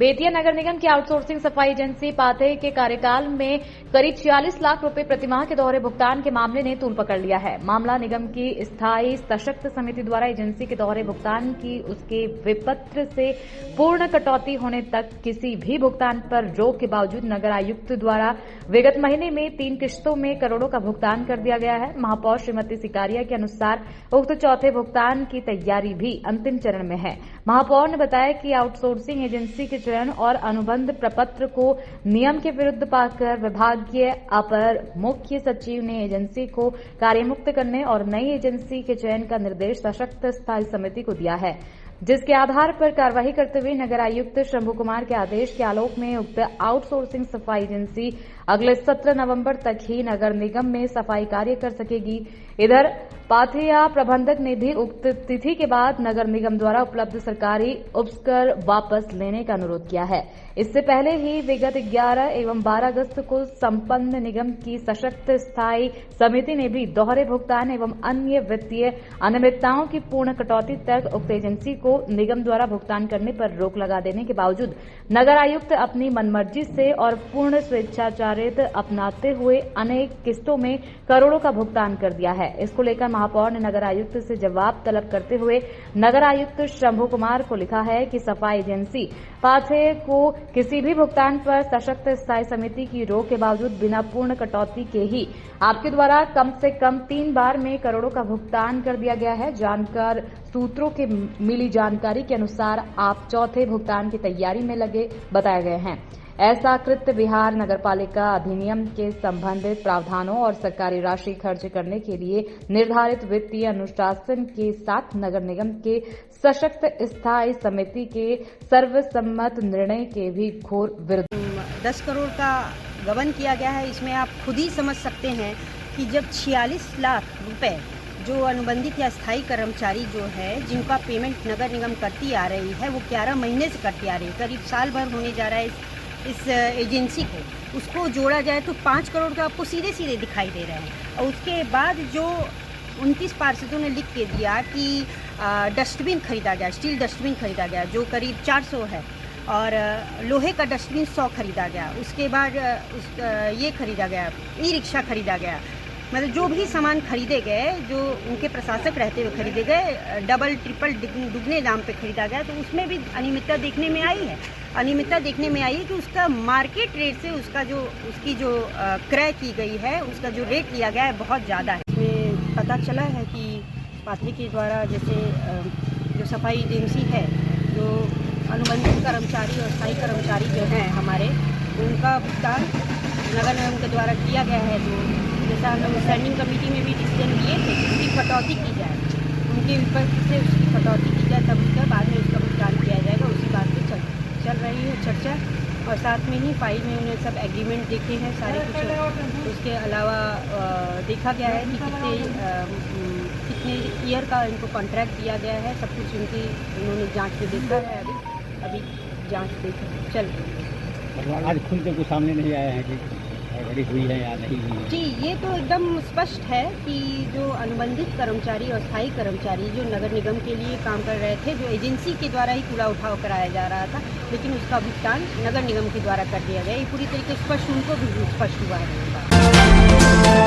बेतिया नगर निगम की आउटसोर्सिंग सफाई एजेंसी पाथे के कार्यकाल में करीब 46 लाख रुपए प्रतिमाह के दोहरे भुगतान के मामले ने तूल पकड़ लिया है। मामला निगम की स्थायी सशक्त समिति द्वारा एजेंसी के दोहरे भुगतान की उसके विपत्र से पूर्ण कटौती होने तक किसी भी भुगतान पर रोक के बावजूद नगर आयुक्त द्वारा विगत महीने में 3 किश्तों में करोड़ों का भुगतान कर दिया गया है। महापौर श्रीमती सिकारिया के अनुसार उक्त चौथे भुगतान की तैयारी भी अंतिम चरण में है। महापौर ने बताया कि आउटसोर्सिंग एजेंसी के चयन और अनुबंध प्रपत्र को नियम के विरुद्ध पाकर विभागीय अपर मुख्य सचिव ने एजेंसी को कार्यमुक्त करने और नई एजेंसी के चयन का निर्देश सशक्त स्थायी समिति को दिया है, जिसके आधार पर कार्यवाही करते हुए नगर आयुक्त शंभू कुमार के आदेश के आलोक में उक्त आउटसोर्सिंग सफाई एजेंसी अगले 17 नवंबर तक ही नगर निगम में सफाई कार्य कर सकेगी। इधर पाथिया प्रबंधक ने भी उक्त तिथि के बाद नगर निगम द्वारा उपलब्ध सरकारी उपकर वापस लेने का अनुरोध किया है। इससे पहले ही विगत 11 एवं 12 अगस्त को संपन्न निगम की सशक्त स्थायी समिति ने भी दोहरे भुगतान एवं अन्य वित्तीय अनियमितताओं की पूर्ण कटौती तक उक्त एजेंसी को निगम द्वारा भुगतान करने पर रोक लगा देने के बावजूद नगर आयुक्त अपनी मनमर्जी से और पूर्ण स्वेच्छाचारित अपनाते हुए अनेक किस्तों में करोड़ों का भुगतान कर दिया है। इसको लेकर महापौर ने नगर आयुक्त से जवाब तलब करते हुए नगर आयुक्त शंभू कुमार को लिखा है कि सफाई एजेंसी पाथे को किसी भी भुगतान पर सशक्त स्थायी समिति की रोक के बावजूद बिना पूर्ण कटौती के ही आपके द्वारा कम से कम 3 बार में करोड़ों का भुगतान कर दिया गया है। जानकार सूत्रों के मिली जानकारी के अनुसार आप चौथे भुगतान की तैयारी में लगे बताए गए हैं। ऐसा कृत्य बिहार नगरपालिका अधिनियम के संबंधित प्रावधानों और सरकारी राशि खर्च करने के लिए निर्धारित वित्तीय अनुशासन के साथ नगर निगम के सशक्त स्थायी समिति के सर्वसम्मत निर्णय के भी घोर विरुद्ध 10 करोड़ का गबन किया गया है। इसमें आप खुद ही समझ सकते हैं कि जब 46 लाख रुपए जो अनुबंधित या स्थायी कर्मचारी जो है जिनका पेमेंट नगर निगम करती आ रही है वो 11 महीने से करती आ रही है, करीब साल भर होने जा रहा है इस एजेंसी को, उसको जोड़ा जाए तो 5 करोड़ तो आपको सीधे सीधे दिखाई दे रहे हैं। और उसके बाद जो 29 पार्षदों ने लिख के दिया कि डस्टबिन खरीदा गया, स्टील डस्टबिन खरीदा गया जो करीब 400 है और लोहे का डस्टबिन 100 खरीदा गया। उसके बाद ये खरीदा गया, ई रिक्शा खरीदा गया, मतलब जो भी सामान खरीदे गए जो उनके प्रशासक रहते हुए खरीदे गए, डबल ट्रिपल दुगने दाम पे खरीदा गया। तो उसमें भी अनियमितता देखने में आई है। अनियमितता देखने में आई है कि उसका मार्केट रेट से उसकी जो क्रय की गई है उसका जो रेट लिया गया है बहुत ज़्यादा है। इसमें पता चला है कि पाथरी के द्वारा जैसे जो सफाई एजेंसी है, जो अनुबंधित कर्मचारी और स्थायी कर्मचारी जो हैं हमारे, उनका भुगतान नगर निगम के द्वारा किया गया है। तो जैसा हम लोग स्टैंडिंग कमेटी में भी डिसीजन लिए थे कि उसकी कटौती की जाए, उनके विपक्ष से उसकी कटौती की जाए, तब उसके बाद में उसका भुगतान किया जाएगा। उसी बात पे चल रही है चर्चा। और साथ में ही फाइल में उन्हें सब एग्रीमेंट देखे हैं सारे कुछ। उसके अलावा देखा गया है कि कितने ईयर का इनको कॉन्ट्रैक्ट दिया गया है, सब कुछ उन्होंने जाँच में देखा है। अभी जाँच चल रही है। आज खुल के सामने नहीं आया है कि गड़बड़ी हुई है या नहीं हुई है? जी, ये तो एकदम स्पष्ट है कि जो अनुबंधित कर्मचारी और स्थायी कर्मचारी जो नगर निगम के लिए काम कर रहे थे, जो एजेंसी के द्वारा ही कूड़ा उठाव कराया जा रहा था, लेकिन उसका भुगतान नगर निगम के द्वारा कर दिया गया। ये पूरी तरीके से स्पष्ट उनको भी स्पष्ट हुआ है।